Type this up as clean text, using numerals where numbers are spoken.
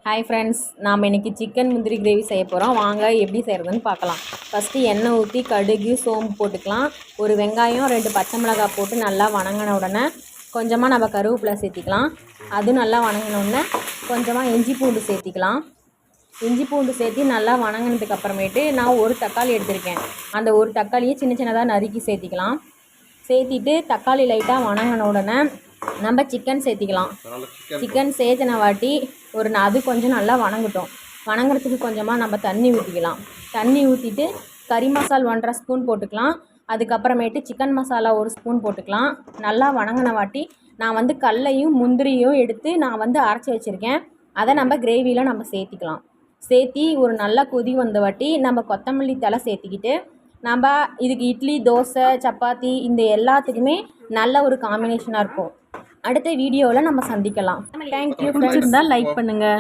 Hi friends, நாம் இன்றைக்கி chicken முந்திரி கிரேவி செய்ய போகிறோம். வாங்க எப்படி செய்கிறதுன்னு பார்க்கலாம். ஃபஸ்ட்டு எண்ணெய் ஊற்றி கடுகு சோம்பு போட்டுக்கலாம். ஒரு வெங்காயம் 2 பச்சை மிளகாய் போட்டு நல்லா வணங்கின உடனே கொஞ்சமாக நம்ம கருவேப்பிலை சேர்த்திக்கலாம். அது நல்லா வணங்கின உடனே கொஞ்சமாக இஞ்சி பூண்டு சேர்த்திக்கலாம். இஞ்சி பூண்டு சேர்த்தி நல்லா வணங்கினதுக்கு அப்புறமேட்டு நான் ஒரு தக்காளி எடுத்திருக்கேன். அந்த ஒரு தக்காளியை சின்ன சின்னதாக நறுக்கி சேர்த்திக்கலாம். சேர்த்திட்டு தக்காளி லைட்டாக வணங்கின உடனே நம்ம சிக்கன் சேர்த்திக்கலாம். சிக்கன் சேர்த்தின வாட்டி அது கொஞ்சம் நல்லா வணங்கட்டும். வணங்குறதுக்கு கொஞ்சமாக நம்ம தண்ணி ஊற்றிக்கலாம். தண்ணி ஊற்றிட்டு கறி மசால் 1.5 ஸ்பூன் போட்டுக்கலாம். அதுக்கப்புறமேட்டு சிக்கன் மசாலா 1 ஸ்பூன் போட்டுக்கலாம். நல்லா வணங்கின வாட்டி நான் கடலையும் முந்திரியும் எடுத்து நான் அரைச்சி வச்சுருக்கேன். அதை நம்ம கிரேவியில் நம்ம சேர்த்திக்கலாம். சேர்த்தி ஒரு நல்லா கொதி வந்த வாட்டி நம்ம கொத்தமல்லி தழை சேர்த்திக்கிட்டு நம்ம இதுக்கு இட்லி, தோசை, சப்பாத்தி இந்த எல்லாத்துக்குமே நல்ல ஒரு காம்பினேஷனாக இருக்கும். அடுத்த வீடியோவில் நம்ம சந்திக்கலாம். தேங்க்யூ. பிடிச்சிருந்தா லைக் பண்ணுங்கள்.